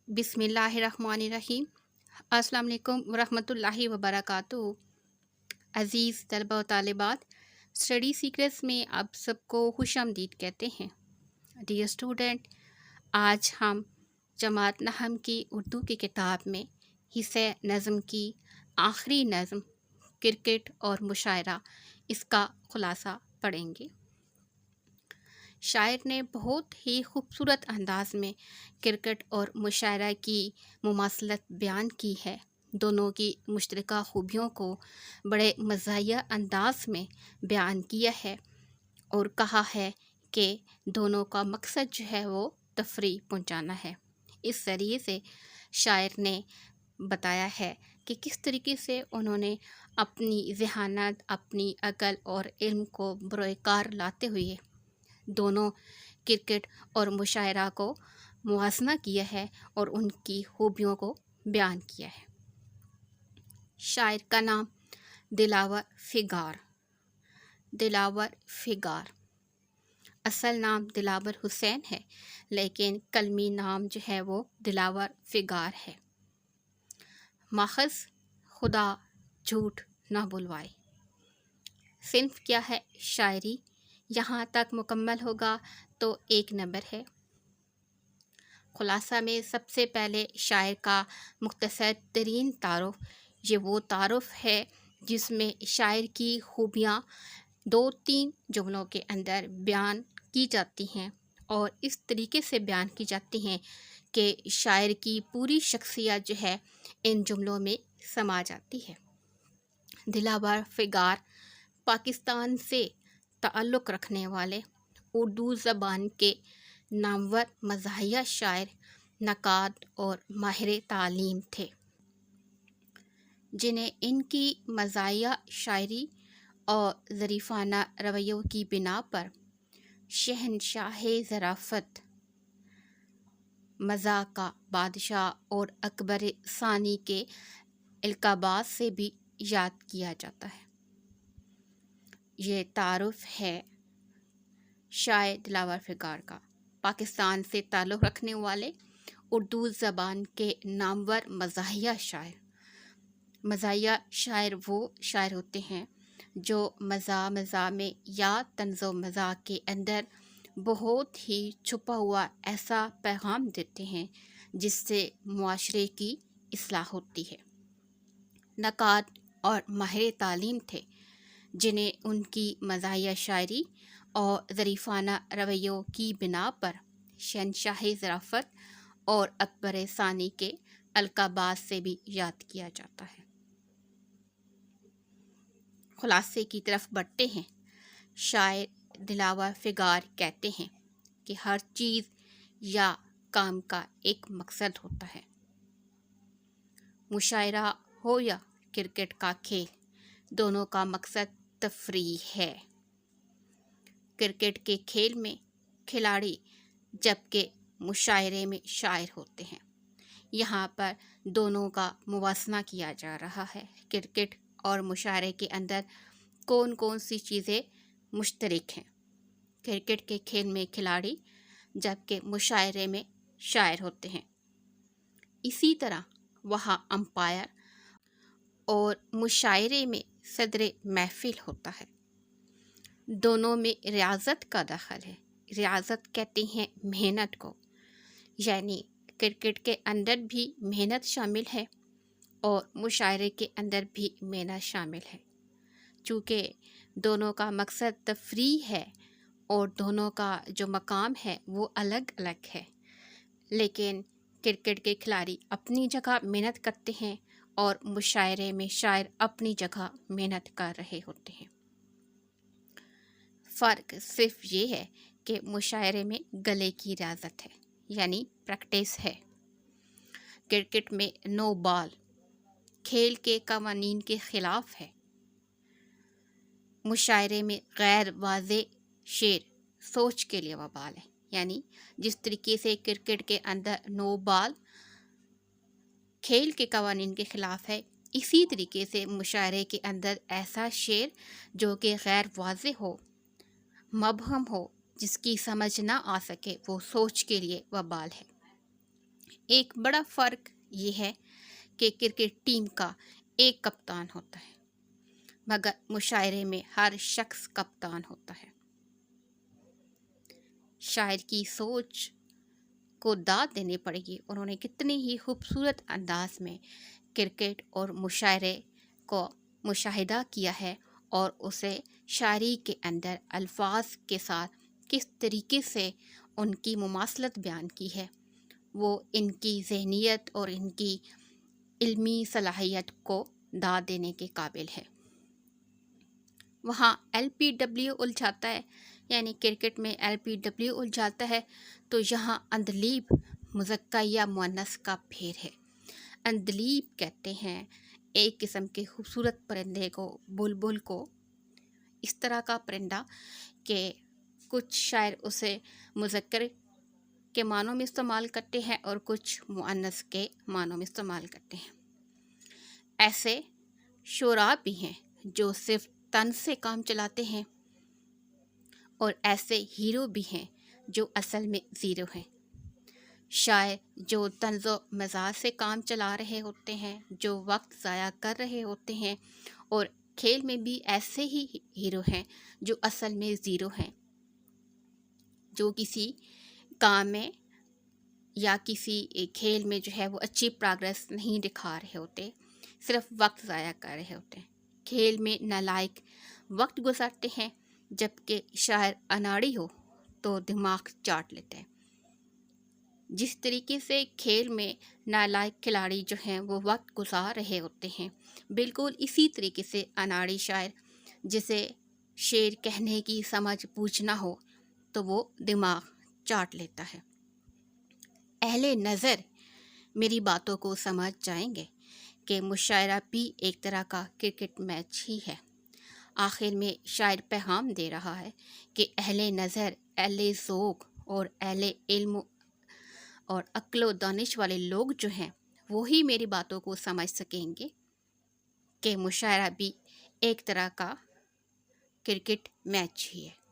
بسم اللہ الرحمن الرحیم۔ السلام علیکم ورحمۃ اللہ وبرکاتہ۔ عزیز طلبہ و طالبات، اسٹڈی سیکرٹس میں آپ سب کو خوش آمدید کہتے ہیں۔ ڈیئر اسٹوڈنٹ، آج ہم جماعت نحم کی اردو کی کتاب میں حصہ نظم کی آخری نظم کرکٹ اور مشاعرہ، اس کا خلاصہ پڑھیں گے۔ شاعر نے بہت ہی خوبصورت انداز میں کرکٹ اور مشاعرہ کی مماثلت بیان کی ہے۔ دونوں کی مشترکہ خوبیوں کو بڑے مزاحیہ انداز میں بیان کیا ہے اور کہا ہے کہ دونوں کا مقصد جو ہے وہ تفریح پہنچانا ہے۔ اس ذریعے سے شاعر نے بتایا ہے کہ کس طریقے سے انہوں نے اپنی ذہانت، اپنی عقل اور علم کو بروئے کار لاتے ہوئے دونوں کرکٹ اور مشاعرہ کو موازنہ کیا ہے اور ان کی خوبیوں کو بیان کیا ہے۔ شاعر کا نام دلاور فگار۔ دلاور فگار اصل نام دلاور حسین ہے، لیکن قلمی نام جو ہے وہ دلاور فگار ہے۔ ماخذ خدا جھوٹ نہ بلوائے۔ صنف کیا ہے؟ شاعری۔ یہاں تک مکمل ہوگا تو 1 نمبر ہے۔ خلاصہ میں سب سے پہلے شاعر کا مختصر ترین تعارف، یہ وہ تعارف ہے جس میں شاعر کی خوبیاں 2-3 جملوں کے اندر بیان کی جاتی ہیں اور اس طریقے سے بیان کی جاتی ہیں کہ شاعر کی پوری شخصیت جو ہے ان جملوں میں سما جاتی ہے۔ دلاور فگار پاکستان سے تعلق رکھنے والے اردو زبان کے نامور مزاحیہ شاعر، نقاد اور ماہر تعلیم تھے، جنہیں ان کی مزاحیہ شاعری اور ظریفانہ رویوں کی بنا پر شہنشاہ ظرافت، مزاح کا بادشاہ اور اکبر ثانی کے القابات سے بھی یاد کیا جاتا ہے۔ یہ تعارف ہے شاعر دلاور فگار کا۔ پاکستان سے تعلق رکھنے والے اردو زبان کے نامور مزاحیہ شاعر۔ مزاحیہ شاعر وہ شاعر ہوتے ہیں جو مزاح میں یا طنز و مزاح کے اندر بہت ہی چھپا ہوا ایسا پیغام دیتے ہیں جس سے معاشرے کی اصلاح ہوتی ہے۔ نقاد اور ماہر تعلیم تھے، جنہیں ان کی مزاحیہ شاعری اور ظریفانہ رویوں کی بنا پر شہنشاہ ظرافت اور اکبر ثانی کے القابات سے بھی یاد کیا جاتا ہے۔ خلاصے کی طرف بڑھتے ہیں۔ شاعر دلاور فگار کہتے ہیں کہ ہر چیز یا کام کا ایک مقصد ہوتا ہے۔ مشاعرہ ہو یا کرکٹ کا کھیل، دونوں کا مقصد تفریح ہے۔ کرکٹ کے کھیل میں کھلاڑی جبکہ مشاعرے میں شاعر ہوتے ہیں۔ یہاں پر دونوں کا موازنہ کیا جا رہا ہے۔ کرکٹ اور مشاعرے کے اندر کون کون سی چیزیں مشترک ہیں؟ کرکٹ کے کھیل میں کھلاڑی جبکہ مشاعرے میں شاعر ہوتے ہیں۔ اسی طرح وہاں امپائر اور مشاعرے میں صدر محفل ہوتا ہے۔ دونوں میں ریاضت کا دخل ہے۔ ریاضت کہتے ہیں محنت کو، یعنی کرکٹ کے اندر بھی محنت شامل ہے اور مشاعرے کے اندر بھی محنت شامل ہے۔ چونکہ دونوں کا مقصد تفریح ہے اور دونوں کا جو مقام ہے وہ الگ الگ ہے، لیکن کرکٹ کے کھلاڑی اپنی جگہ محنت کرتے ہیں اور مشاعرے میں شاعر اپنی جگہ محنت کر رہے ہوتے ہیں۔ فرق صرف یہ ہے کہ مشاعرے میں گلے کی ریاضت ہے، یعنی پریکٹس ہے۔ کرکٹ میں نو بال کھیل کے قوانین کے خلاف ہے۔ مشاعرے میں غیر واضح شعر سوچ کے لیے وبال ہے، یعنی جس طریقے سے کرکٹ کے اندر نو بال کھیل کے قوانین کے خلاف ہے، اسی طریقے سے مشاعرے کے اندر ایسا شعر جو کہ غیر واضح ہو، مبہم ہو، جس کی سمجھ نہ آ سکے، وہ سوچ کے لیے وبال ہے۔ ایک بڑا فرق یہ ہے کہ کرکٹ ٹیم کا ایک کپتان ہوتا ہے، مگر مشاعرے میں ہر شخص کپتان ہوتا ہے۔ شاعر کی سوچ کو داد دینی پڑے گی، انہوں نے کتنی ہی خوبصورت انداز میں کرکٹ اور مشاعرے کو مشاہدہ کیا ہے اور اسے شاعری کے اندر الفاظ کے ساتھ کس طریقے سے ان کی مماثلت بیان کی ہے، وہ ان کی ذہنیت اور ان کی علمی صلاحیت کو داد دینے کے قابل ہے۔ وہاں ایل پی ڈبلیو الجھاتا ہے، یعنی کرکٹ میں ایل پی ڈبلیو الجھاتا ہے، تو یہاں اندلیب مذکر یا مؤنث کا پھیر ہے۔ اندلیب کہتے ہیں ایک قسم کے خوبصورت پرندے کو، بلبل کو، اس طرح کا پرندہ کہ کچھ شاعر اسے مذکر کے معنوں میں استعمال کرتے ہیں اور کچھ مؤنث کے معنوں میں استعمال کرتے ہیں۔ ایسے شعراء بھی ہیں جو صرف طنز سے کام چلاتے ہیں، اور ایسے ہیرو بھی ہیں جو اصل میں زیرو ہیں۔ شاعر جو طنز و مزاح سے کام چلا رہے ہوتے ہیں، جو وقت ضائع کر رہے ہوتے ہیں، اور کھیل میں بھی ایسے ہی ہیرو ہیں جو اصل میں زیرو ہیں، جو کسی کام میں یا کسی کھیل میں جو ہے وہ اچھی پروگریس نہیں دکھا رہے ہوتے، صرف وقت ضائع کر رہے ہوتے ہیں، کھیل میں نالائق وقت گزارتے ہیں، جبکہ شاعر اناڑی ہو تو دماغ چاٹ لیتے ہیں۔ جس طریقے سے کھیل میں نالائق کھلاڑی جو ہیں وہ وقت گزار رہے ہوتے ہیں، بالکل اسی طریقے سے اناڑی شاعر جسے شعر کہنے کی سمجھ بوجھ نہ ہو تو وہ دماغ چاٹ لیتا ہے۔ اہل نظر میری باتوں کو سمجھ جائیں گے کہ مشاعرہ بھی ایک طرح کا کرکٹ میچ ہی ہے۔ آخر میں شاعر پیغام دے رہا ہے کہ اہل نظر، اہل ذوق اور اہل علم اور عقل و دانش والے لوگ جو ہیں وہی میری باتوں کو سمجھ سکیں گے کہ مشاعرہ بھی ایک طرح کا کرکٹ میچ ہی ہے۔